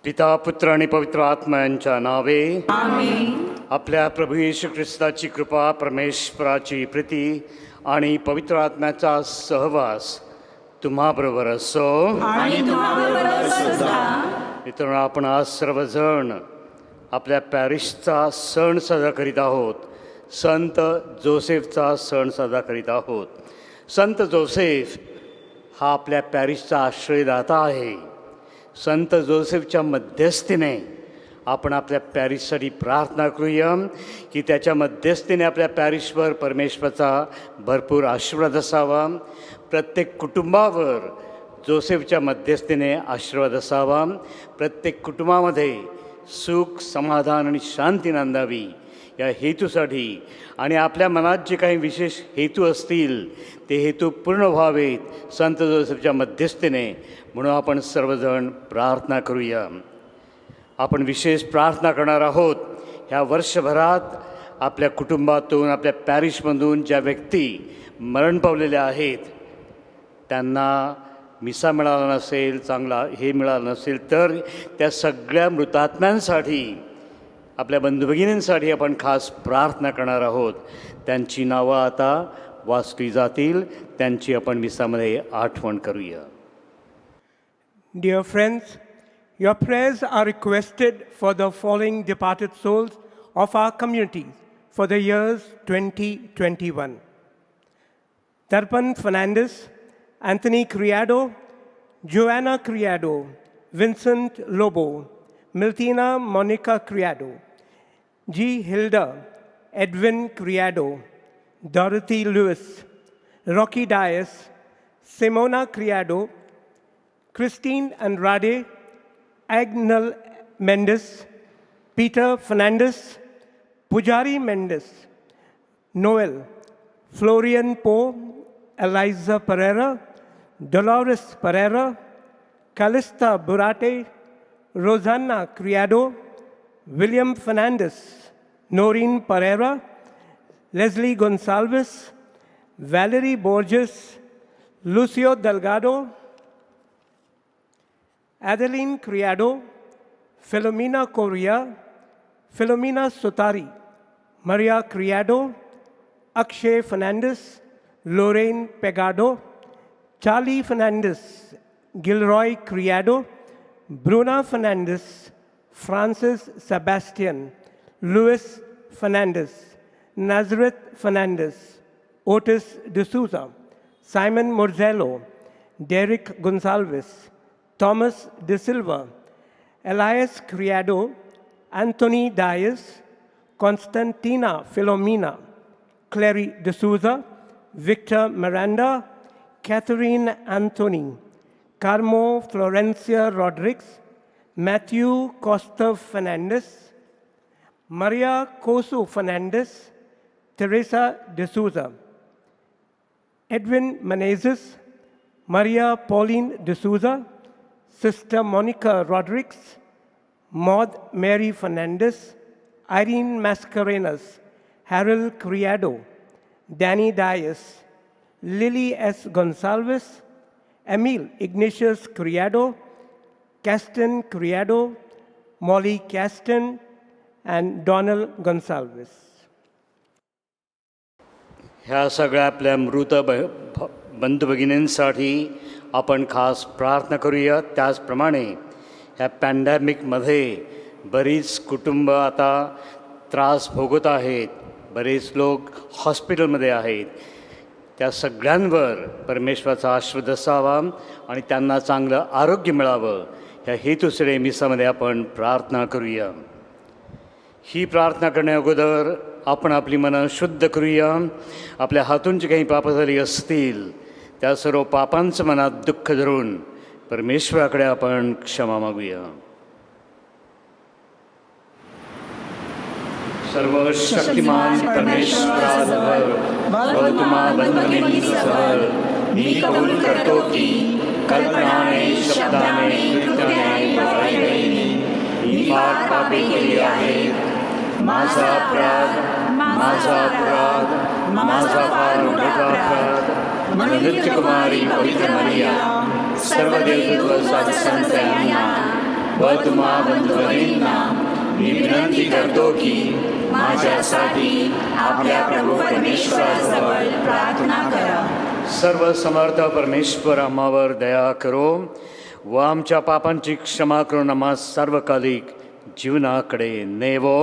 पिता पुत्र आणि पवित्र आत्मा यांच्या नावे आमेन. आपल्या प्रभू येशू ख्रिस्ताची कृपा, परमेश्वराची प्रीती आणि पवित्र आत्म्याचा सहवास तुम्हाबरोबर असो. आणि तुम्हाबरोबर सुद्धा. मित्रांनो, आपण आज सर्वजण आपल्या पॅरिशचा सण साजरा करीत आहोत. संत जोसेफचा सण साजरा करीत आहोत. संत जोसेफ हा आपल्या पॅरिशचा आश्रयदाता आहे. संत जोसेफच्या मध्यस्थीने आपण आपल्या पॅरिससाठी प्रार्थना करूया की त्याच्या मध्यस्थीने आपल्या पॅरिसवर परमेश्वराचा भरपूर आशीर्वाद असावा. प्रत्येक कुटुंबावर जोसेफच्या मध्यस्थीने आशीर्वाद असावा. प्रत्येक कुटुंबामध्ये सुख, समाधान आणि शांती नांदावी या हेतूसाठी आणि आपल्या मनात जे काही विशेष हेतू असतील ते हेतू पूर्ण व्हावेत संत जोसेफच्या मध्यस्थीने. म्हणून आपण सर्वजण प्रार्थना करूया. आपण विशेष प्रार्थना करणार आहोत. ह्या वर्षभरात आपल्या कुटुंबातून, आपल्या पॅरिशमधून ज्या व्यक्ती मरण पावलेल्या आहेत, त्यांना मिसा मिळाला नसेल, चांगला हे मिळालं नसेल, तर त्या सगळ्या मृतात्म्यांसाठी, आपल्या बंधुभगिनींसाठी आपण खास प्रार्थना करणार आहोत. त्यांची नावं आता वाचली जातील. त्यांची आपण मिसामध्ये आठवण करूया. Dear friends, your prayers are requested for the following departed souls of our community for the years 2021. Darpan Fernandez, Anthony Criado, Joanna Criado, Vincent Lobo, Miltina Monica Criado, G. Hilda, Edwin Criado, Dorothy Lewis, Rocky Dias, Simona Criado, Christine Andrade, Agnel Mendes, Peter Fernandez, Pujari Mendes, Noel, Florian Poe, Eliza Pereira, Dolores Pereira, Calista Burate, Rosanna Criado, William Fernandez, Noreen Pereira, Leslie Gonsalves, Valerie Borges, Lucio Delgado, Adeline Criado, Filomena Correa, Filomena Sotari, Maria Criado, Akshay Fernandez, Lorraine Pegado, Charlie Fernandez, Gilroy Criado, Bruna Fernandez, Francis Sebastian, Luis Fernandez, Nazareth Fernandez, Otis D'Souza, Simon Morzello, Derek Gonsalves, Thomas De Silva, Elias Criado, Anthony Dias, Constantina Filomena, Clary D'Souza, Victor Miranda, Catherine Anthony, Carmo Florencia Rodriguez, Matthew Costa Fernandez, Maria Cosu Fernandez, Teresa D'Souza, Edwin Menezes, Maria Pauline D'Souza, Sister Monica Rodriguez, Maud Mary Fernandez, Irene Mascarenas, Harold Criado, Danny Dias, Lily S. Gonsalves, Emil Ignatius Criado, Caston Criado, Molly Caston, and Donald Gonsalves. ह्या सगळ्या आपल्या मृत बंधुभगिनींसाठी आपण खास प्रार्थना करूया. त्याचप्रमाणे ह्या पॅन्डेमिकमध्ये बरीच कुटुंब आता त्रास भोगत आहेत. बरेच लोक हॉस्पिटलमध्ये आहेत. त्या सगळ्यांवर परमेश्वराचा आशीर्वाद असावा आणि त्यांना चांगलं आरोग्य मिळावं ह्या हेतूसाठी मिसामध्ये आपण प्रार्थना करूया. ही प्रार्थना करण्या अगोदर आपण आपली मनं शुद्ध करूया. आपल्या हातून जी काही पापं झाली असतील त्या सर्व पापांचं मनात दुःख धरून परमेश्वराकडे आपण क्षमा मागूया. सर्व शक्तिमान परमेश्वरावर व तुम्हा बंधुभगिनींसह मी कबूल करतो की कल्पनाने, शब्दाने, कृत्याने, वागण्याने मी फार पापे केली आहेत. माझा अपराध, माझा अपराध, माझा फार मोठा अपराध. नित्यकुमारी पवित्र मरिया, सर्व देवदूत व संत यांना व तुम्हा बंधुभगिनींना मी विनंती करतो की माझ्यासाठी आपल्या प्रभू परमेश्वराजवळ प्रार्थना करा. सर्व समर्थ परमेश्वर आम्हावर दया करो व आमच्या पापांची क्षमा करून आम्हा सार्वकालिक जीवनाकडे नेवो.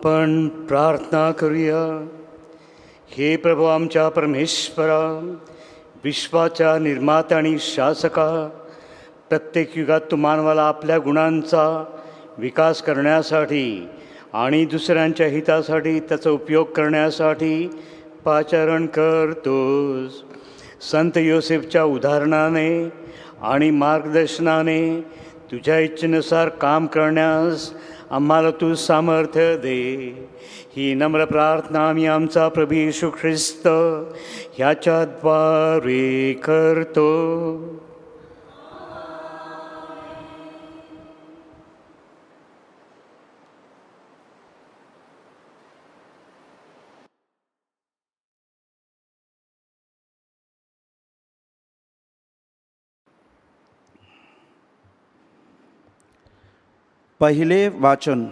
आपण प्रार्थना करूया. हे प्रभू आमच्या परमेश्वरा, विश्वाच्या निर्मात्या आणि शासका, प्रत्येक युगात तू मानवाला आपल्या गुणांचा विकास करण्यासाठी आणि दुसऱ्यांच्या हितासाठी त्याचा उपयोग करण्यासाठी पाचारण करतोस. संत योसेफच्या उदाहरणाने आणि मार्गदर्शनाने तुझ्या इच्छेनुसार काम करण्यास आम्हाला तू सामर्थ्य दे. ही नम्र प्रार्थना आम्ही आमचा प्रभू येशू ख्रिस्त ह्याच्याद्वारे करतो. पहिले वाचन.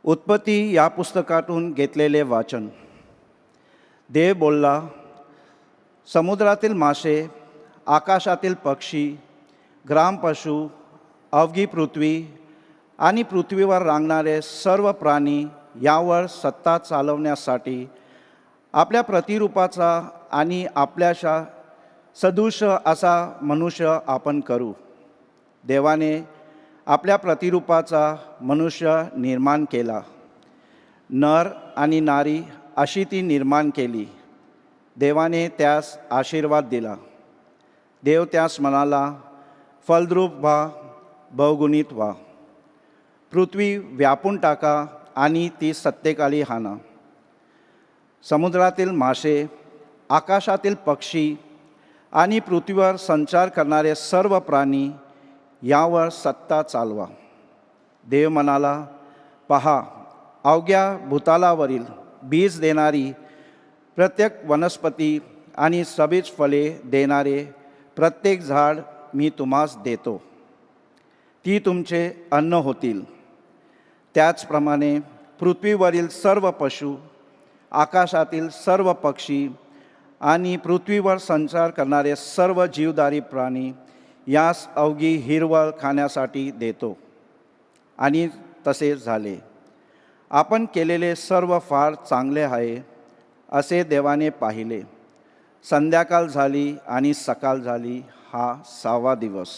उत्पत्ती या पुस्तकातून घेतलेले वाचन. देव बोलला, समुद्रातील मासे, आकाशातील पक्षी, ग्रामपशु, अवघी पृथ्वी आणि पृथ्वीवर रांगणारे सर्व प्राणी यावर सत्ता चालवण्यासाठी आपल्या प्रतिरूपाचा आणि आपल्याशा सदृश असा मनुष्य आपण करू. देवाने आपल्या प्रतिरूपाचा मनुष्य निर्माण केला. नर आणि नारी अशी ती निर्माण केली. देवाने त्यास आशीर्वाद दिला. देव त्यास म्हणाला, फलद्रूप व्हा, बहुगुणित व्हा, पृथ्वी व्यापून टाका आणि ती सत्तेखाली हाणा. समुद्रातील मासे, आकाशातील पक्षी आणि पृथ्वीवर संचार करणारे सर्व प्राणी यावर सत्ता चालवा. देव म्हणाला, पहा, अवघ्या भूतालावरील बीज देणारी प्रत्येक वनस्पती आणि सबीज फळे देणारे प्रत्येक झाड मी तुम्हास देतो. ती तुमचे अन्न होतील. त्याचप्रमाणे पृथ्वीवरील सर्व पशु, आकाशातील सर्व पक्षी आणि पृथ्वीवर संचार करणारे सर्व जीवदारी प्राणी यास अवघी हिरवळ खाण्यासाठी देतो. आणि तसे झाले. आपण केलेले सर्व फार चांगले आहे असे देवाने पाहिले. संध्याकाळ झाली आणि सकाळ झाली, हा 6वा दिवस.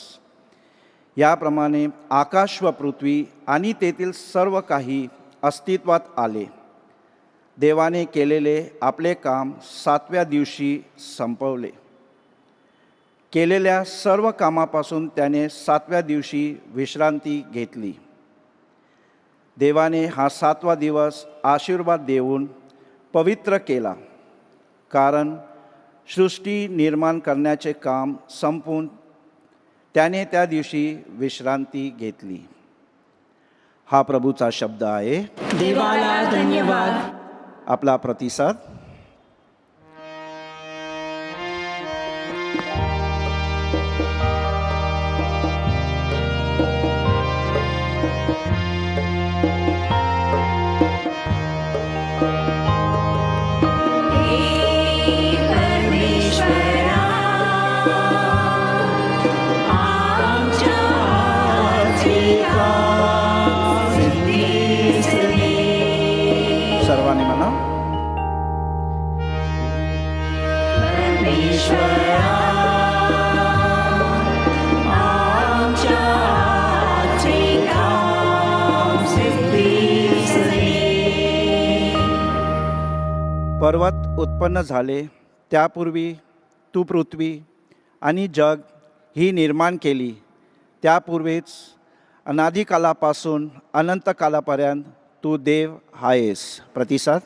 याप्रमाणे आकाश व पृथ्वी आणि तेथील सर्व काही अस्तित्वात आले. देवाने केलेले आपले काम 7व्या दिवशी संपवले. केलेल्या सर्व कामापासून त्याने 7व्या दिवशी विश्रांती घेतली. देवाने हा 7वा दिवस आशीर्वाद देऊन पवित्र केला, कारण सृष्टी निर्माण करण्याचे काम संपून त्याने त्या दिवशी विश्रांती घेतली. हा प्रभूचा शब्द आहे. देवाला धन्यवाद. आपला प्रतिसाद. सर्वांनी म्हणा. पर्वत उत्पन्न झाले त्यापूर्वी तू पृथ्वी आणि जग ही निर्माण केली. त्यापूर्वीच अनादिकालापासून अनंतकालापर्यंत तू देव आहेस. प्रतिसाद.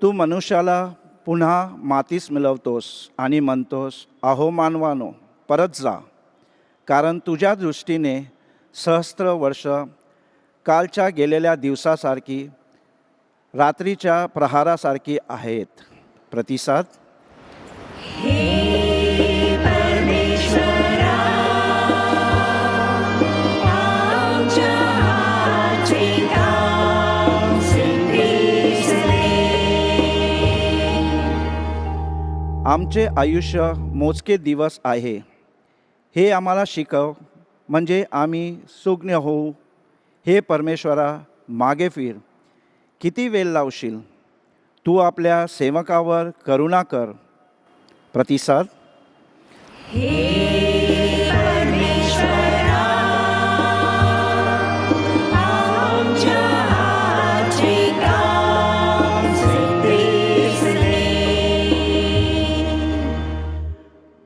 तू मनुष्याला पुन्हा मातीस मिळवतोस आणि म्हणतोस, अहो मानवानो, परत जा, कारण तुझ्या दृष्टीने सहस्त्र वर्ष कालच्या गेलेल्या दिवसासारखी, रात्रीच्या प्रहारासारखी आहेत. प्रतिसाद. आमचे आयुष्य मोजके दिवस आहे हे आम्हाला शिकव, म्हणजे आम्ही सुज्ञ होऊ. हे परमेश्वरा, मागे फिर. किती वेळ लावशील? तू आपल्या सेवकावर करुणा कर. प्रतिसाद.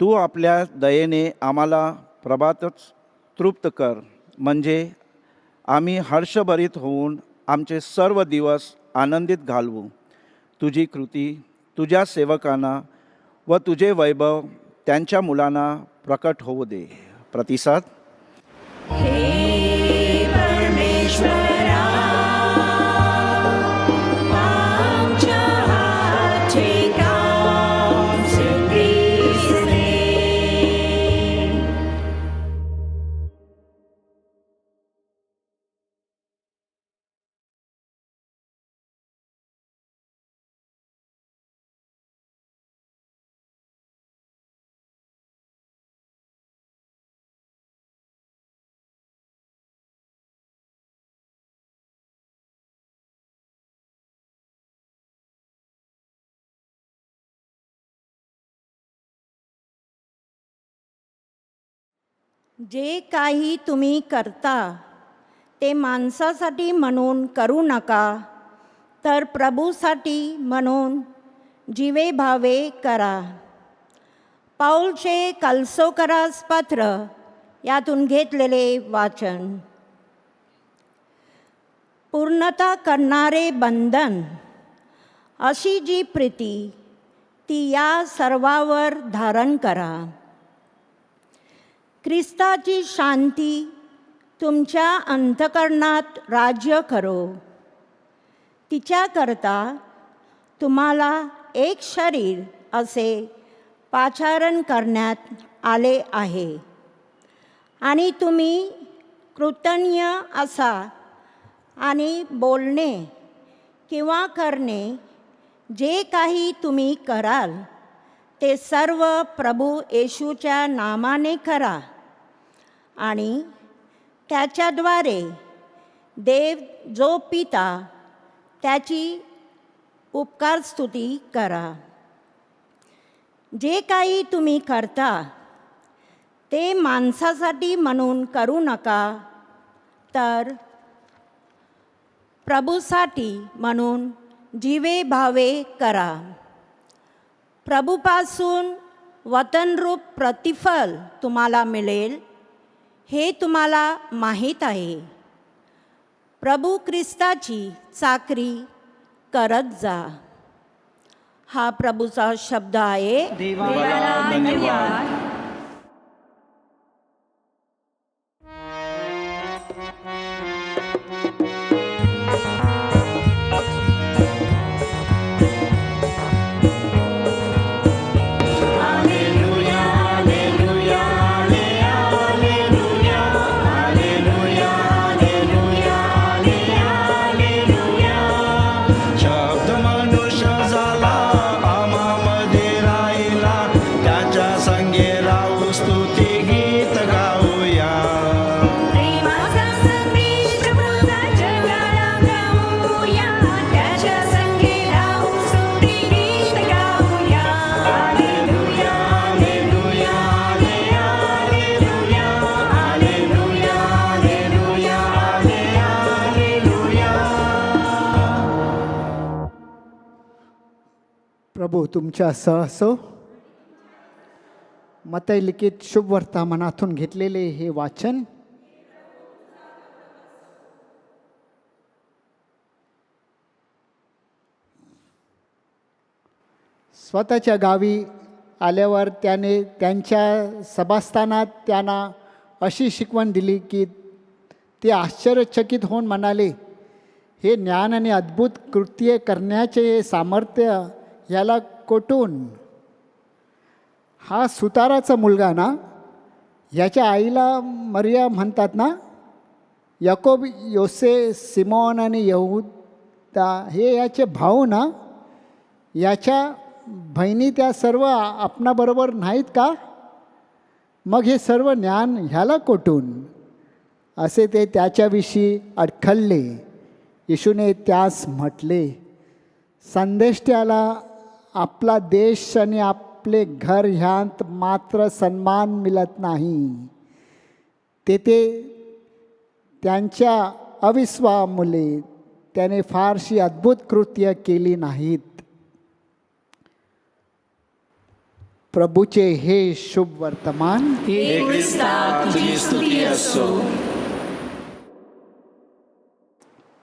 तू आपल्या दयेने आम्हाला प्रभातच तृप्त कर, म्हणजे आम्ही हर्षभरित होऊन आमचे सर्व दिवस आनंदित घालवू. तुझी कृती तुझ्या सेवकांना व तुझे वैभव त्यांच्या मुलांना प्रकट होऊ दे. प्रतिसाद. जे काही तुम्ही करता ते माणसासाठी म्हणून करू नका, तर प्रभूसाठी म्हणून जीवे भावे करा. पाऊलचे कलसोकरास पत्र यातून घेतलेले वाचन. पूर्णता करणारे बंधन, अशी जी प्रीती ती या सर्वावर धारण करा. ख्रिस्ताची शांती तुमच्या अंतःकरणात राज्य करो. तिच्याकरता तुम्हाला एक शरीर असे पाचारण करण्यात आले आहे आणि तुम्ही कृतज्ञ असा आणि बोलणे किंवा करणे जे काही तुम्ही कराल ते सर्व प्रभू येशूच्या नामाने करा आणि त्याच्याद्वारे देव जो पिता त्याची उपकारस्तुती करा. जे काही तुम्ही करता ते माणसासाठी म्हणून करू नका, तर प्रभूसाठी म्हणून जीवे भावे करा. प्रभूपासून वतनरूप प्रतिफल तुम्हाला मिळेल हे तुम्हाला माहीत आहे. प्रभू ख्रिस्ताची चाकरी करत जा. हा प्रभूचा शब्द आहे. देवाला धन्यवाद. प्रभू तुमच्यासह असो. मत्तई लिखित शुभ वर्तमानातून घेतलेले हे वाचन. स्वतःच्या गावी आल्यावर त्याने त्यांच्या सभास्थानात त्यांना अशी शिकवण दिली की ते आश्चर्यचकित होऊन म्हणाले, हे ज्ञान आणि अद्भुत कृत्ये करण्याचे सामर्थ्य याला कोठून? हा सुताराचा मुलगा ना? याच्या आईला मरिया म्हणतात ना? याकोब, योसे, सिमोन आणि यहूदा हे याचे भाऊ ना? याच्या बहिणी त्या सर्व आपणाबरोबर नाहीत का? मग हे सर्व ज्ञान ह्याला कोठून? असे ते त्याच्याविषयी अडखळले. येशूने त्यास म्हटले, संदेष्ट्याला आपला देश आणि आपले घर ह्यांत मात्र सन्मान मिळत नाही. तेथे त्यांच्या अविश्वामुळे त्याने फारशी अद्भुत कृत्य केली नाहीत. प्रभूचे हे शुभ वर्तमान. हे ख्रिस्ता तुझी स्तुती असो.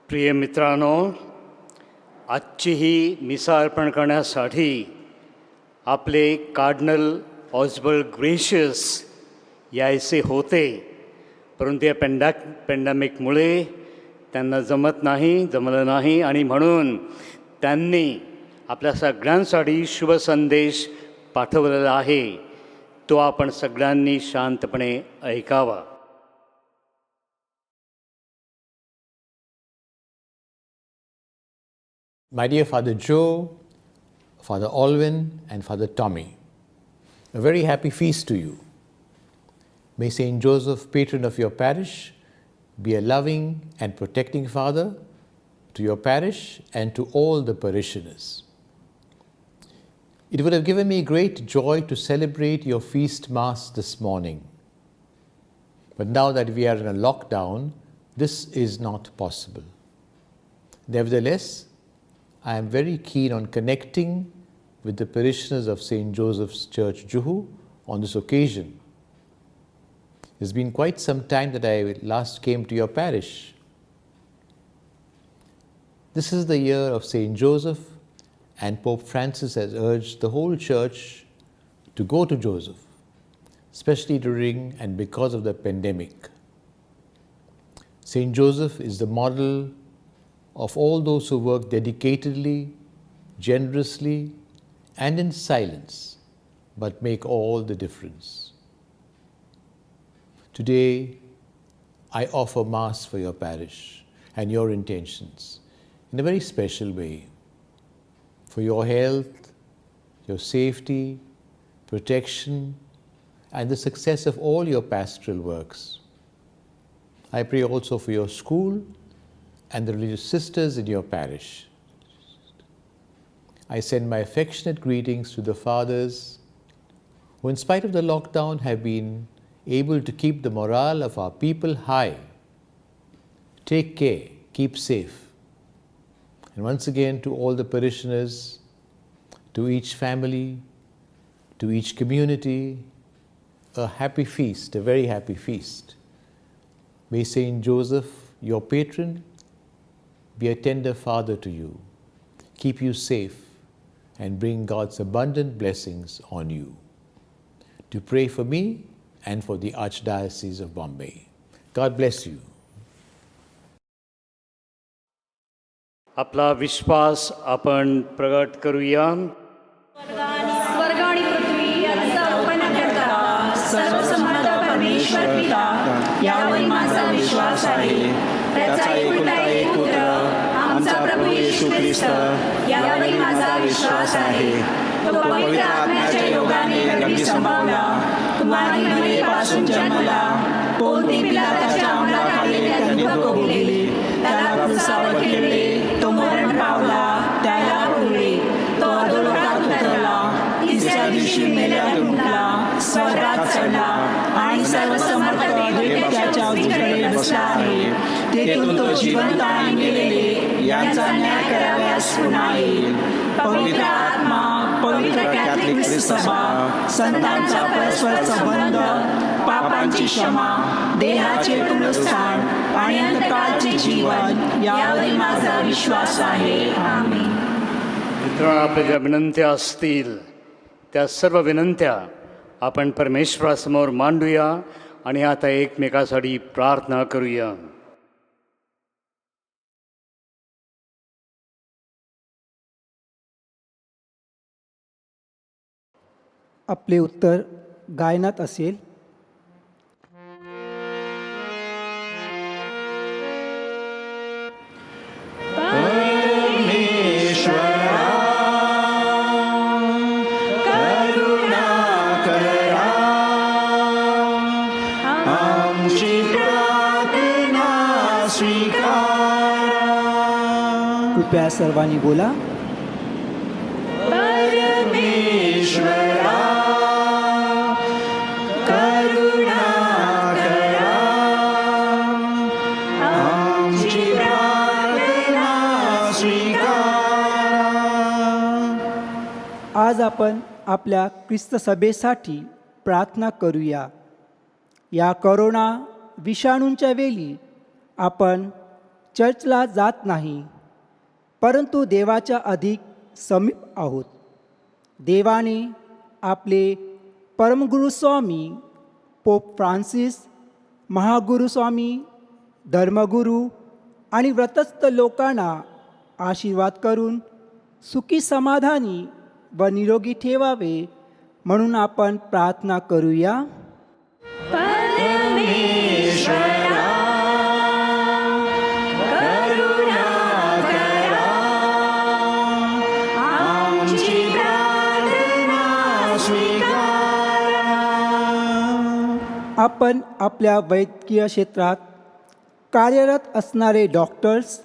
प्रिय मित्रांनो, आजची ही मिसा अर्पण करण्यासाठी आपले कार्डिनल ऑस्बल्ड ग्रेशियस यायचे होते, परंतु या पॅन्डेमिकमुळे त्यांना जमलं नाही आणि म्हणून त्यांनी आपल्या सगळ्यांसाठी शुभ संदेश पाठवलेला आहे. तो आपण सगळ्यांनी शांतपणे ऐकावा. My dear Father Joe, Father Alwyn and Father Tommy, a very happy feast to you. May Saint Joseph, patron of your parish, be a loving and protecting Father to your parish and to all the parishioners. It would have given me great joy to celebrate your feast mass this morning. But now that we are in a lockdown, this is not possible. Nevertheless, I am very keen on connecting with the parishioners of St. Joseph's Church, Juhu, on this occasion. It's been quite some time that I last came to your parish. This is the year of St. Joseph, and Pope Francis has urged the whole Church to go to Joseph, especially during and because of the pandemic. St. Joseph is the model of all those who work dedicatedly, generously, and in silence, but make all the difference. Today, I offer Mass for your parish and your intentions in a very special way, for your health, your safety, protection, and the success of all your pastoral works. I pray also for your school and the religious sisters in your parish. I send my affectionate greetings to the fathers who, in spite of the lockdown, have been able to keep the morale of our people high. Take care, keep safe. And once again, to all the parishioners, to each family, to each community, a happy feast, a very happy feast. May Saint Joseph, your patron, be a tender father to you, keep you safe, and bring God's abundant blessings on you. To pray for me and for the Archdiocese of Bombay. God bless you. आपला विश्वास आपण प्रगट करूया. स्वर्ग आणि पृथ्वी यांचा उत्पन्नकर्ता सर्वसमर्थ परमेश्वर पिता यावर माझा विश्वास आहे. त्याचा एकुलता एक पुत्र आमचा प्रभू येशू ख्रिस्त यावर माझा विश्वास आहे. तो पवित्र आत्म्याच्या योगाने गर्भी संभावला, कुमारी मरियेपासून जन्मला, पोंती पिलाताच्या अंमलाखाली त्याने भोगली, त्याला क्रूसावर खिळले, तो मरण पावला, त्याला पुरले, तो अधोलोकात उतरला, तिसऱ्या दिवशी मेल्यातून उठला, स्वर्गात चढला आणि सर्वसमर्थ त्याच्या उजवीकडे बसला आहे. तेथून तो जिवंत आणि मेलेले यांचा न्याय करावयास पुन्हा येईल. पवित्र आत्मा, पवित्र कॅथलिक ख्रिस्त सभा, संतांचा परस्पर संबंध, पापांची क्षमा, देहाचे पुनरुत्थान आणि अंतकाळचे जीवन यावर माझा विश्वास आहे. आमेन. मित्रांनो, आपल्या ज्या विनंत्या असतील त्या सर्व विनंत्या आपण परमेश्वरासमोर मांडूया आणि आता एकमेकासाठी प्रार्थना करूया. आपले उत्तर गायनात असेल. कृपया सर्वांनी बोला. आज आपण आपल्या ख्रिस्त सभेसाठी प्रार्थना करूया. या करोना विषाणूंच्या वेळी आपण चर्चला जात नाही, परंतु देवाच्या अधिक समीप आहोत. देवाने आपले परमगुरू स्वामी पोप फ्रान्सिस, महागुरू स्वामी, धर्मगुरू आणि व्रतस्थ लोकांना आशीर्वाद करून सुखी समाधानी व निरोगी ठेवावे म्हणून आपण प्रार्थना करूया. आपण आपल्या वैद्यकीय क्षेत्रात कार्यरत असणारे डॉक्टर्स,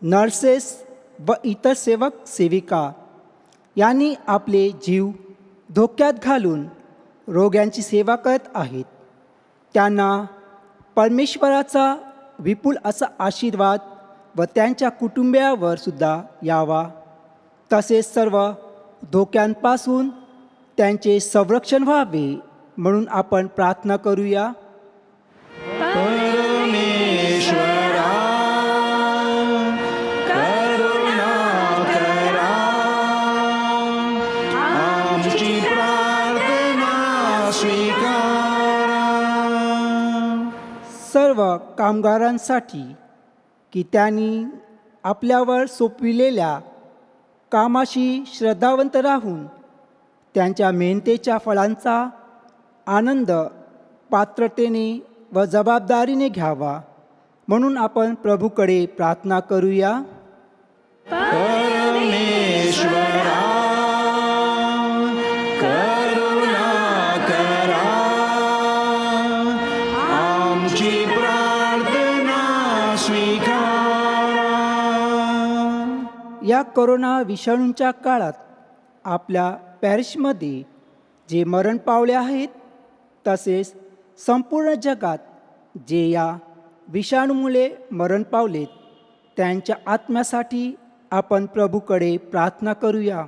नर्सेस व इतर सेवक सेविका यांनी आपले जीव धोक्यात घालून रोग्यांची सेवा करत आहेत. त्यांना परमेश्वराचा विपुल असा आशीर्वाद व त्यांच्या कुटुंबियावर सुद्धा यावा. तसेच सर्व धोक्यांपासून त्यांचे संरक्षण व्हावे म्हणून आपण प्रार्थना करूया. सर्व कामगारांसाठी की त्यांनी आपल्यावर सोपविलेल्या कामाशी श्रद्धावंत राहून त्यांच्या मेहनतीच्या फळांचा आनंद पात्रतेने व जबाबदारीने घ्यावा म्हणून आपण प्रभूकडे प्रार्थना करूया. या कोरोना विषाणूंच्या काळात आपल्या पॅरिशमध्ये जे मरण पावले आहेत, तसेच संपूर्ण जगात जे या विषाणूमुळे मरण पावलेत, त्यांच्या आत्म्यासाठी आपण प्रभूकडे प्रार्थना करूया.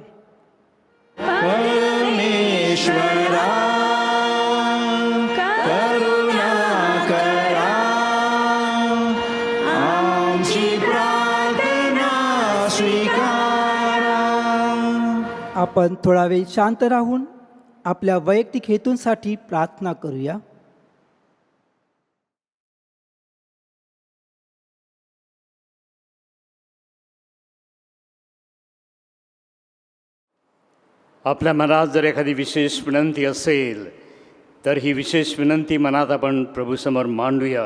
आपण थोडा वेळ शांत राहून आपल्या वैयक्तिक हेतूंसाठी प्रार्थना करूया. आपल्या मनात जर एखादी विशेष विनंती असेल तर ही विशेष विनंती मनात आपण प्रभूसमोर मांडूया.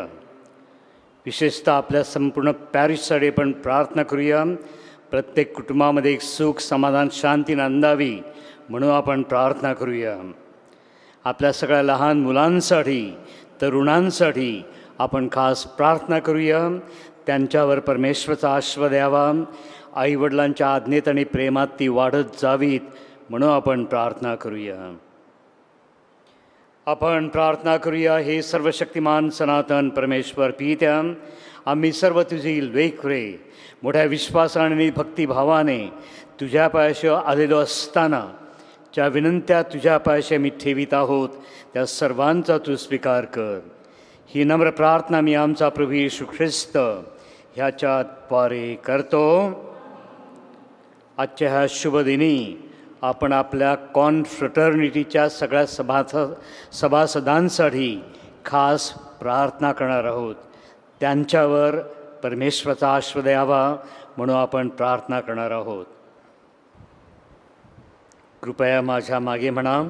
विशेषतः आपल्या संपूर्ण पॅरिशसाठी आपण प्रार्थना करूया. प्रत्येक कुटुंबामध्ये एक सुख, समाधान, शांती नांदावी म्हणून आपण प्रार्थना करूया. आपल्या सगळ्या लहान मुलांसाठी, तरुणांसाठी आपण खास प्रार्थना करूया. त्यांच्यावर परमेश्वराचा आशीर्वाद यावा. आईवडिलांच्या आज्ञेत आणि प्रेमात ती वाढत जावीत म्हणून आपण प्रार्थना करूया. आपण प्रार्थना करूया. हे सर्वशक्तिमान सनातन परमेश्वर पित्या, आम्ही सर्व तुझी लेकरे मोठ्या विश्वासाने आणि भक्तिभावाने तुझ्या पायाशी आलेलो असताना ज्या विनंत्या तुझ्या पायाशी आम्ही ठेवीत आहोत त्या सर्वांचा तू स्वीकार कर. ही नम्र प्रार्थना मी आमचा प्रभू येशू ख्रिस्त ह्याच्या द्वारे करतो. आजच्या ह्या शुभदिनी आपण आपल्या कॉन्फ्रटर्निटीच्या सगळ्या सभासदांसाठी खास प्रार्थना करणार आहोत. त्यांच्यावर परमेश्वराचा आशीर्वाद यावा म्हणून आपण प्रार्थना करणार आहोत. कृपया माझ्या मागे म्हणा.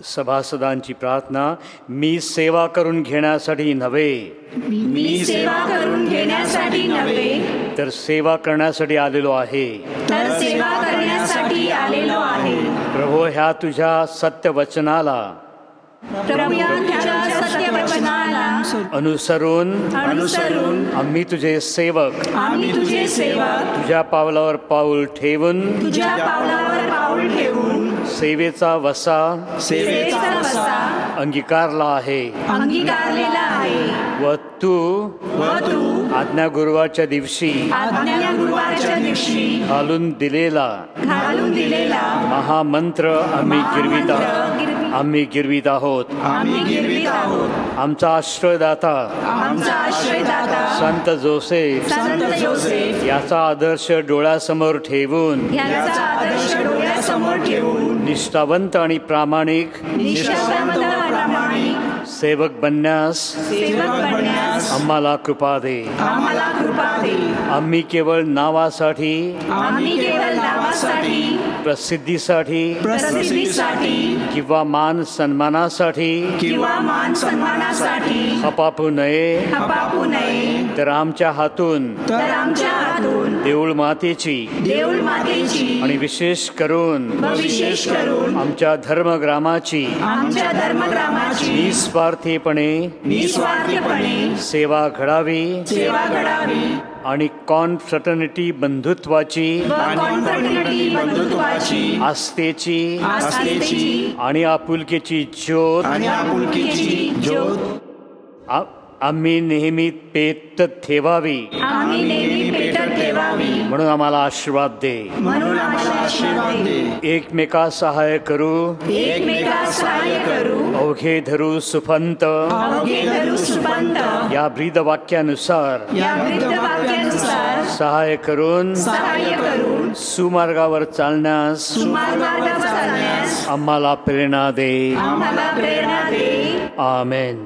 सभासदांची प्रार्थना. मी सेवा करून घेण्यासाठी नव्हे, मी सेवा करून घेण्यासाठी नव्हे, तर सेवा करण्यासाठी आलेलो आहे. तर सेवा करण्यासाठी आलेलो आहे. प्रभू, ह्या तुझ्या सत्य वचनाला प्रभू, या तुझ्या सत्य वचनाला अनुसरून आम्ही तुझे सेवक आम्ही तुझे सेवक तुझ्या पावलावर पाऊल ठेवून तुझ्या पावलावर पाऊल ठेवून सेवेचा वसा सेवेचा वसा अंगीकारला आहे अंगीकारलेला आहे व तू व तू आज्ञा गुरुवारच्या दिवशी आज्ञा गुरुवारच्या दिवशी घालून दिलेला महामंत्र आम्ही गिरवीत आहोत आमचा आश्रयदाता संत जोसेफ याचा आदर्श डोळ्यासमोर ठेवून निष्ठावंत आणि प्रामाणिक सेवक बनण्यास आम्हाला कृपा दे आम्ही केवळ नावासाठी प्रसिद्धीसाठी किंवा मान सन्मानासाठी खपापू नये तर आमच्या हातून देऊळ मातेची आणि विशेष करून आमच्या धर्मग्रामाची निस्वार्थीपणे सेवा घडावी आणि कॉन्फ्रटर्निटी बंधुत्वाची आस्थेची आणि आपुलकीची ज्योत आम्ही नेहमी पेटत ठेवावी म्हणून आम्हाला आशीर्वाद दे एकमेका सहाय्य करू अवघे धरू सुफंत या ब्रीद वाक्यानुसार सहाय्य करून सुमार्गावर चालण्यास आम्हाला प्रेरणा दे आमेन.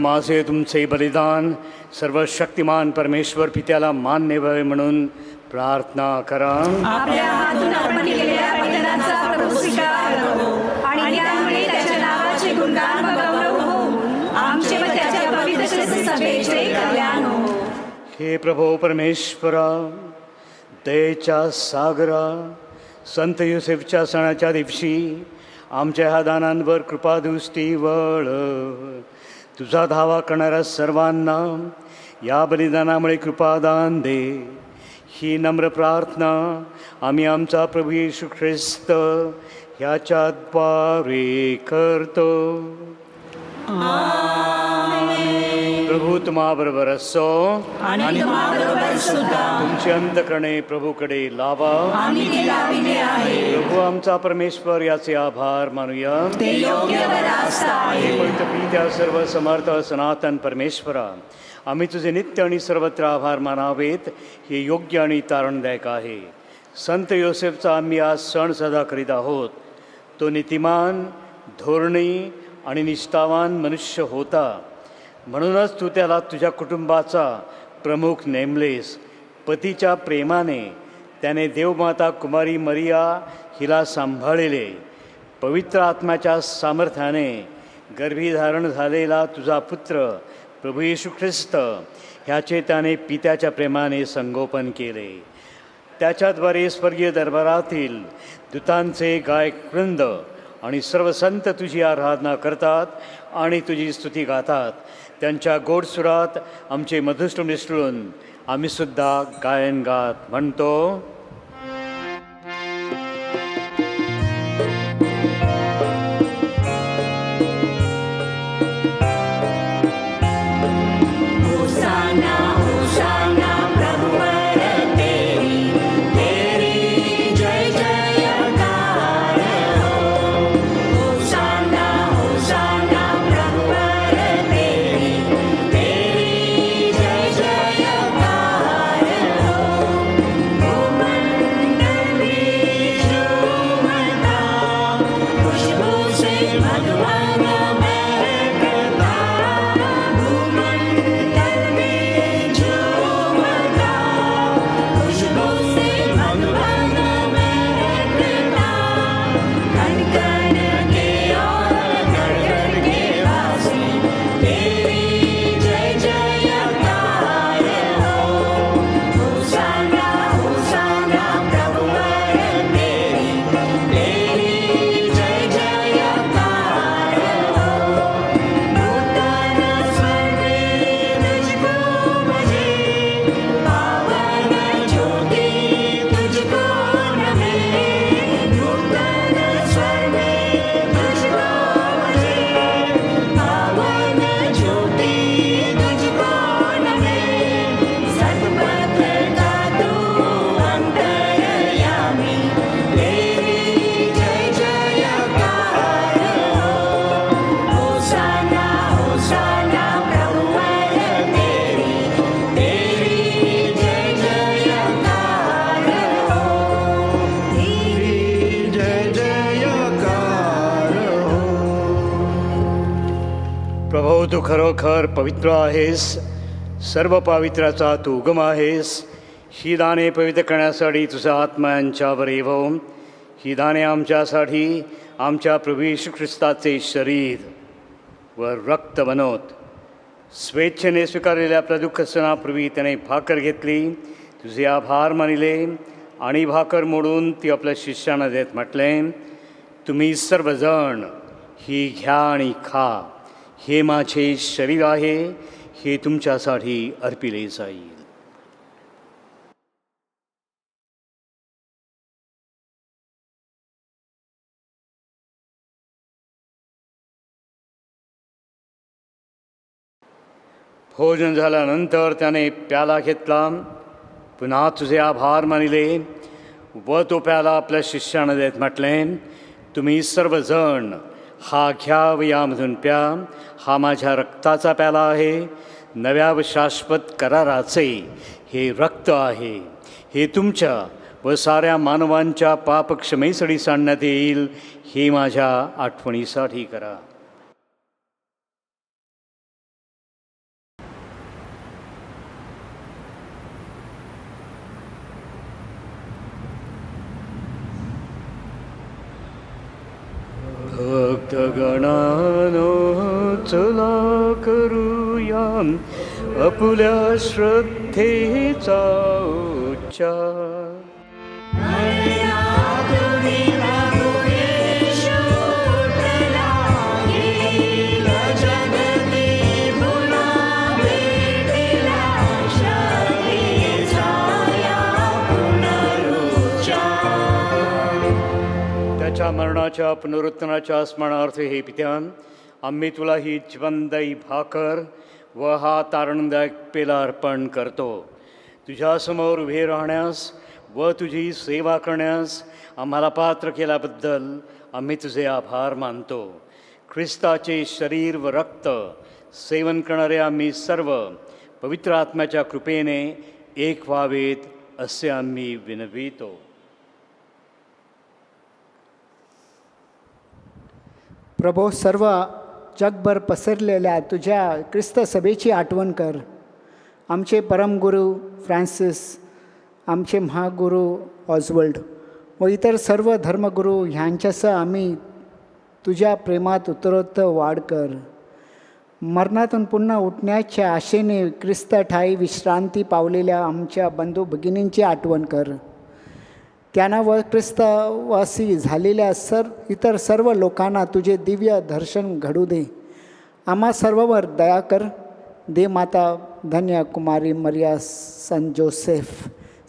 माझे तुमचे बलिदान सर्वशक्तिमान परमेश्वर पित्याला मान्य व्हावे म्हणून प्रार्थना करा. आपल्या हातून अर्पण केलेल्या बलिदानाचा प्रभू स्वीकार करो आणि त्यामुळे त्याच्या नावाचे गुणगान व गौरव होऊन आमचे व त्याच्या पवित्र सभेचे कल्याण हो. हे प्रभू परमेश्वरा, दयेच्या सागरा, संत योसेफच्या सणाच्या दिवशी आमच्या ह्या दानांवर कृपादृष्टी वळ. तुझा धावा करणाऱ्या सर्वांना या बलिदानामुळे कृपादान दे. ही नम्र प्रार्थना आम्ही आमचा प्रभू येशू ख्रिस्त ह्याच्याद्वारे करतो. प्रभू तुम्हाबरोबर असो. आणि तुम्हाबरोबर सुद्धा तुमची अंतकरणे प्रभूकडे लावा. आम्ही ते लाविले आहे. प्रभू आमचा परमेश्वर याचे आभार मानूया. ते योग्य व रास्त आहे. हे पवित्र पित्या सर्व समर्थ सनातन परमेश्वरा, आम्ही तुझे नित्य आणि सर्वत्र आभार मानावेत. हे योग्य आणि तारणदायक आहे. संत योसेफचा आम्ही आज सण साजरा करीत आहोत. तो नीतिमान, धोरणी आणि निष्ठावान मनुष्य होता. म्हणूनच तू त्याला तुझ्या कुटुंबाचा प्रमुख नेमलेस. पतीच्या प्रेमाने त्याने देवमाता कुमारी मरिया हिला सांभाळले. पवित्र आत्म्याच्या सामर्थ्याने गर्भीधारण झालेला तुझा पुत्र प्रभू येशू ख्रिस्त ह्याचे त्याने पित्याच्या प्रेमाने संगोपन केले. त्याच्याद्वारे स्वर्गीय दरबारातील दूतांचे गायकवृंद आणि सर्व संत तुझी आराधना करतात आणि तुझी स्तुती गातात. त्यांच्या गोड सुरात आमचे मधुष्ट मिसळून आम्ही सुद्धा गायन गात म्हणतो. होसाना होसाना प्रभुवर तेरी तेरी जय जयकार हो. होसाना होसाना प्रभुवर तेरी तेरी जय जयकार हो. भूमंडल में झूमता खुशबू से भगवान महकता. भूमंडल में झूमता खुशबू से भगवान महकता. कण कण के और घर घर के वासी तेरी जय जयकार हो. होसाना होसाना प्रभुवर तेरी तेरी जय जयकार हो. नूतन स्वर में तुझको भजे, पावन ज्योति तुझको नभे. नूतन स्वर में तुझको भजे, पावन ज्योति तुझको नभे. सतपथ का तू अंतर्यामी तेरी जय जयकार हो. होसाना होसाना प्रभुवर तेरी तेरी जय जयकार हो. तेरी जय जयकार हो. प्रभो तू खरोखर पवित्र आहेस. सर्व पवित्राचा तू उगम आहेस. ही दाने पवित्र करण्यासाठी तुझा आत्मा यांच्यावर येवो. ही दाने आमच्यासाठी आमच्या प्रभू येशू ख्रिस्ताचे शरीर व रक्त बनवत. स्वेच्छेने स्वीकारलेल्या आपल्या दुःख सणापूर्वी त्याने भाकर घेतली, तुझे आभार मानिले आणि भाकर मोडून ती आपल्या शिष्यांना देत म्हटले, तुम्ही सर्वजण ही घ्या आणि खा. हे माझे शरीर आहे. हे तुमच्यासाठी अर्पिले जाईल. भोजन झाल्यानंतर त्याने प्याला घेतला, पुन्हा तुझे आभार मानिले व तो प्याला आपल्या शिष्यांना देत म्हटले, तुम्ही सर्वजण हा घ्या व यामधून प्या. हा माझ्या रक्ताचा प्याला आहे. नव्या व शाश्वत कराराचे हे रक्त आहे. हे तुमच्या व साऱ्या मानवांच्या पापक्षमेसाठी सांडण्यात येईल. हे माझ्या आठवणीसाठी करा. भक्तगणानो चला करूया आपुल्या श्रद्धेचा उच्चार. जगती पुन्हा भेटेला जीवनाच्या पुनरुत्थानाच्या स्मरणार्थ हे पित्या, आम्ही तुला ही जीवनदायी भाकर व हा तारणदायक पेला अर्पण करतो. तुझ्यासमोर उभे राहण्यास व तुझी सेवा करण्यास आम्हाला पात्र केल्याबद्दल आम्ही तुझे आभार मानतो. ख्रिस्ताचे शरीर व रक्त सेवन करणारे आम्ही सर्व पवित्र आत्म्याच्या कृपेने एक व्हावेत असे आम्ही विनवितो. प्रभो, सर्व जगभर पसरलेल्या तुझ्या ख्रिस्त सभेची आठवण कर. आमचे परमगुरू फ्रान्सिस, आमचे महागुरू ऑजवर्ल्ड व इतर सर्व धर्मगुरू ह्यांच्यासह आम्ही तुझ्या प्रेमात उत्तरोत्तर वाढ कर. मरणातून पुन्हा उठण्याच्या आशेने ख्रिस्त ठाई विश्रांती पावलेल्या आमच्या बंधू भगिनींची आठवण कर. त्यांना व ख्रिस्तवासी झालेल्या इतर सर्व लोकांना तुझे दिव्य दर्शन घडू दे. आम्हा सर्वांवर दया कर. दे माता, धन्य कुमारी मरिया, संत जोसेफ,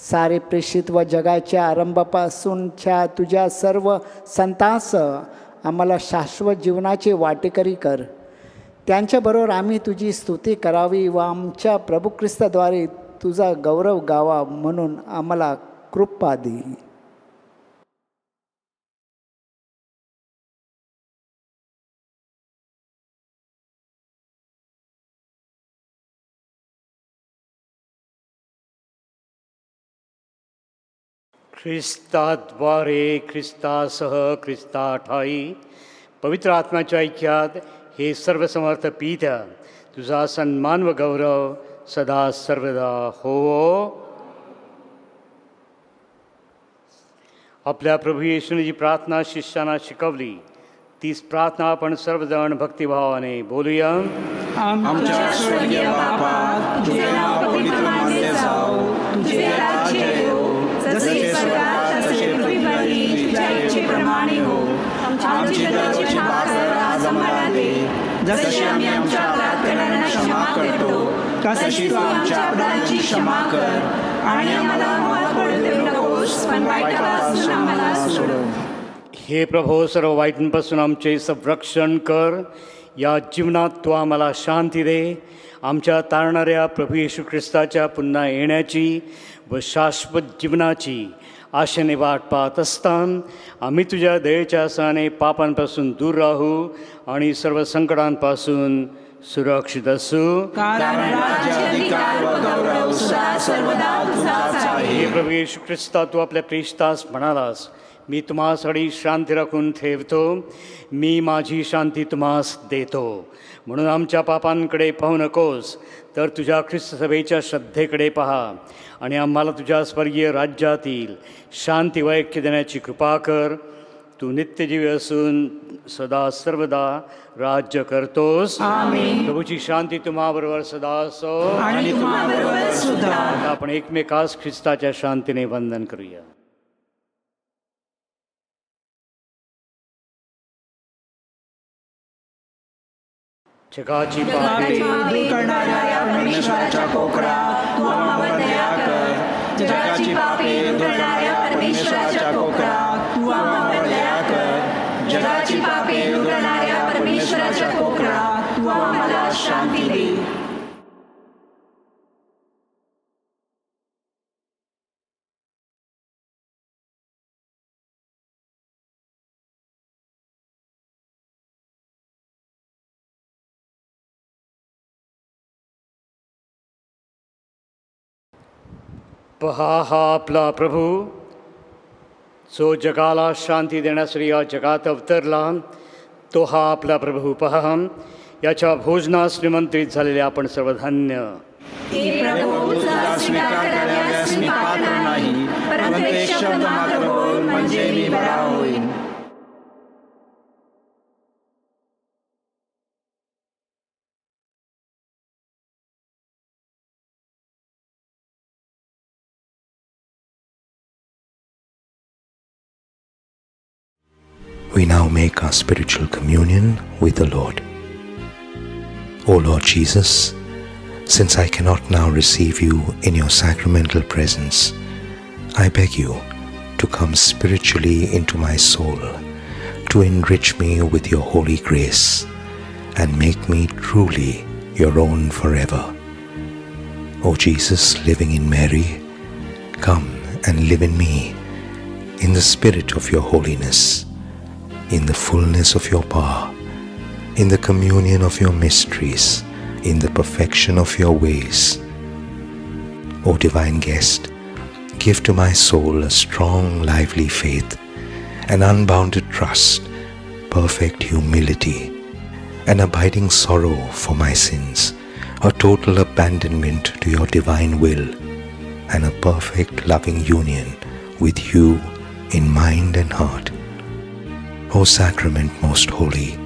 सारे प्रेषित व जगाच्या आरंभापासूनच्या तुझ्या सर्व संतांसह आम्हाला शाश्वत जीवनाचे वाटेकरी कर. त्यांच्याबरोबर आम्ही तुझी स्तुती करावी व आमच्या प्रभू ख्रिस्ताद्वारे तुझा गौरव गावा म्हणून आम्हाला कृपा दे. ख्रिस्ताद्वारे, ख्रिस्तासह, ख्रिस्ताठाई पवित्र आत्म्याच्या ऐक्यात हे सर्वसमर्थ पित्या, तुझा सन्मान व गौरव सदा सर्वदा हो. आपल्या प्रभू येशूने जी प्रार्थना शिष्यांना शिकवली तीच प्रार्थना आपण सर्वजण भक्तिभावाने बोलूया. आमच्या स्वर्गीय बापा, तुझे नाव पवित्र मानले जाओ, तुझे राज्य येवो, जसे स्वर्गात तसे पृथ्वीवरही तुझ्या इच्छेप्रमाणे हो. आमची दररोजची भाकर आज आम्हाला दे, जशी आम्ही आमच्या अपराध करणाऱ्यांना क्षमा करतो, तशी तू आमच्या अपराधांची क्षमा कर. आणि आम्हाला मोहात पडू देऊ नकोस, पण वाईटापासून आम्हाला सोडव. हे प्रभो, सर्व वाईटांपासून आमचे संरक्षण कर. या जीवनात तू आम्हाला शांती दे. आमच्या तारणाऱ्या प्रभू येशू ख्रिस्ताच्या पुन्हा येण्याची व शाश्वत जीवनाची आशेने वाट पाहत असताना आम्ही तुझ्या दयेच्या सहाने पापांपासून दूर राहू आणि सर्व संकटांपासून सुरक्षित असू. कारण राज्य, अधिकार व गौरव सदा सर्वदा तुझाच आहे. हे प्रभू येशू ख्रिस्ता, तू आपल्या प्रेषितास म्हणालास, मी तुम्हासाठी शांती राखून ठेवतो, मी माझी शांती तुम्हास देतो. म्हणून आमच्या पापांकडे पाहू नकोस, तर तुझ्या ख्रिस्त सभेच्या श्रद्धेकडे पहा आणि आम्हाला तुझ्या स्वर्गीय राज्यातील शांती व ऐक्य देण्याची कृपा कर. तू नित्यजीवी असून सदा सर्वदा राज्य करतोस. प्रभूची शांती तुम्हाबरोबर सदा असो. आणि तुम्हाबरोबर सुद्धा. आपण एकमेकास ख्रिस्ताच्या शांतीने वंदन करूया. जगाची पापे दूर करणाऱ्या परमेश्वराच्या कोकरा, तू आम्हावर दया कर. जगाची पापे दूर करणाऱ्या परमेश्वराच्या कोकरा, तू आम्हावर दया कर. जगाची पापे दूर करणाऱ्या परमेश्वराच्या कोकरा, तू आम्हाला शांती दे. पहा, हा आपला प्रभू जो जगाला शांती देण्यासाठी या जगात अवतरला, तो हा आपला प्रभू पहा. याच्या भोजनास निमंत्रित झालेले आपण सर्व धन्य. हे प्रभू, तुझा स्वीकार कराव्यास मी पात्र नाही, परंतु एक शब्द मात्र बोल, म्हणजे मी बरा होईन. We now make our spiritual communion with the Lord. O Lord Jesus, since I cannot now receive you in your sacramental presence, I beg you to come spiritually into my soul, to enrich me with your holy grace and make me truly your own forever. O Jesus, living in Mary, come and live in me in the spirit of your holiness, in the fullness of your power, in the communion of your mysteries, in the perfection of your ways. O divine guest, give to my soul a strong, lively faith, an unbounded trust, perfect humility, an abiding sorrow for my sins, a total abandonment to your divine will, and a perfect loving union with you in mind and heart. O Sacrament most holy,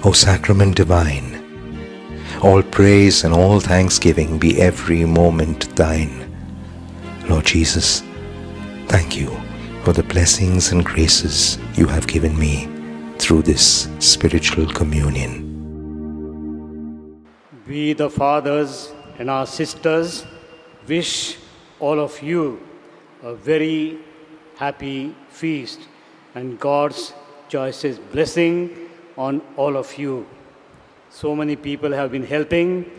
O Sacrament divine, all praise and all thanksgiving be every moment thine. Lord Jesus, thank you for the blessings and graces you have given me through this spiritual communion. We, the fathers and our sisters, wish all of you a very happy feast and God's choicest blessing on all of you. So many people have been helping.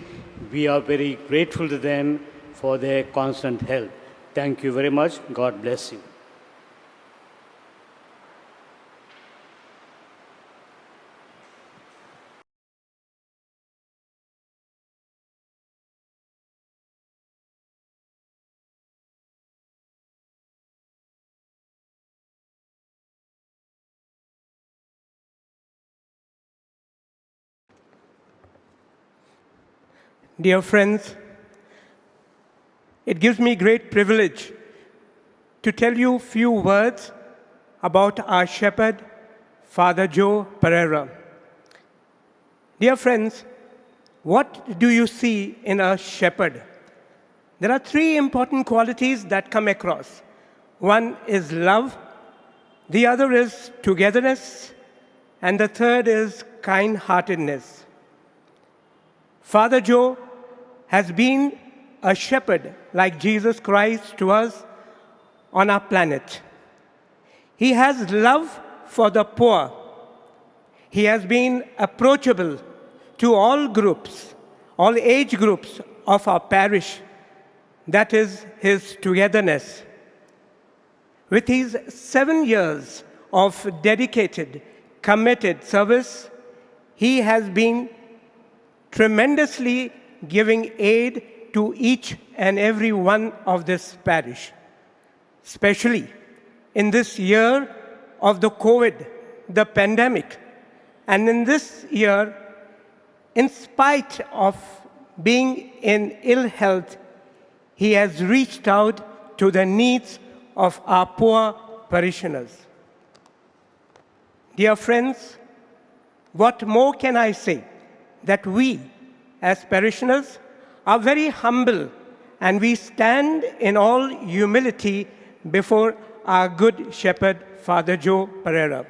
We are very grateful to them for their constant help. Thank you very much. God bless you. Dear friends, it gives me great privilege to tell you a few words about our shepherd, Father Joe Pereira. Dear friends, what do you see in a shepherd? There are three important qualities that come across. One is love, the other is togetherness, and the third is kind-heartedness. Father Joe has been a shepherd like Jesus Christ to us on our planet. He has love for the poor. He has been approachable to all groups, all age groups of our parish. That is his togetherness. With his 7 years of dedicated, committed service, he has been tremendously giving aid to each and every one of this parish, especially in this year of the COVID, the pandemic. And in this year, in spite of being in ill health, he has reached out to the needs of our poor parishioners. Dear friends, what more can I say? That we, as parishioners, are very humble and we stand in all humility before our good shepherd, Father Joe Pereira.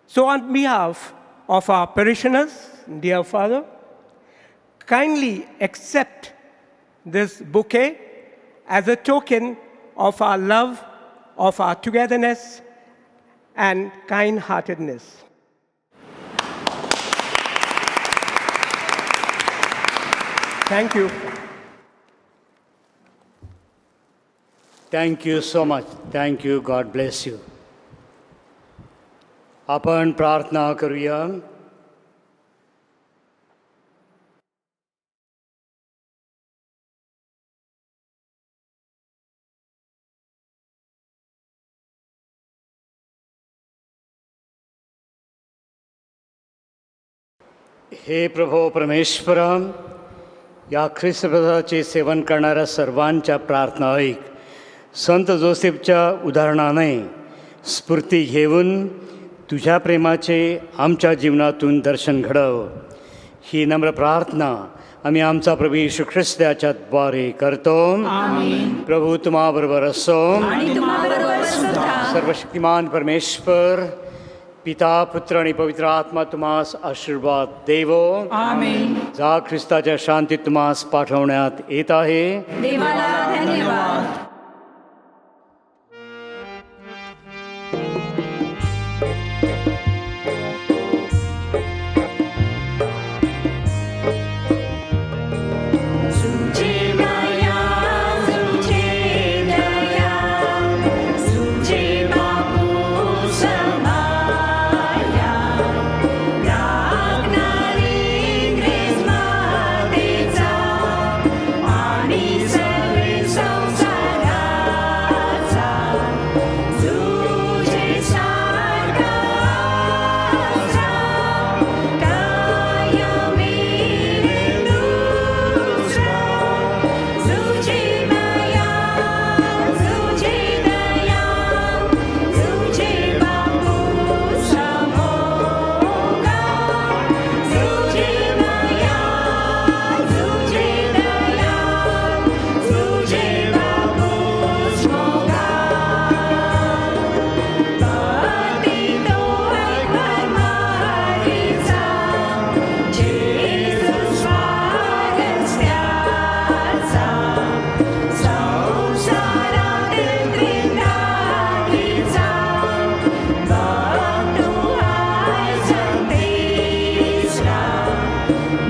So on behalf of our parishioners, dear Father, kindly accept this bouquet as a token of our love, of our togetherness, and kind-heartedness. Thank you. Thank you so much. Thank you. God bless you. आपण प्रार्थना करूया. हे प्रभो परमेश्वरा, या ख्रिस्तप्रसादाचे सेवन करणाऱ्या सर्वांच्या प्रार्थना ऐक. संत जोसेफच्या उदाहरणाने स्फूर्ती घेऊन तुझ्या प्रेमाचे आमच्या जीवनातून दर्शन घडव. ही नम्र प्रार्थना आम्ही आमचा प्रभू येशू ख्रिस्त याच्याद्वारे करतो. प्रभू तुम्हाबरोबर असो. सर्वशक्तिमान परमेश्वर पिता, पुत्र आणि पवित्र आत्मा तुम्हास आशीर्वाद देवो. आमेन. जा ख्रिस्ताच्या शांती तुम्हास पाठवण्यात येत आहे. देवाला धन्यवाद. Amen.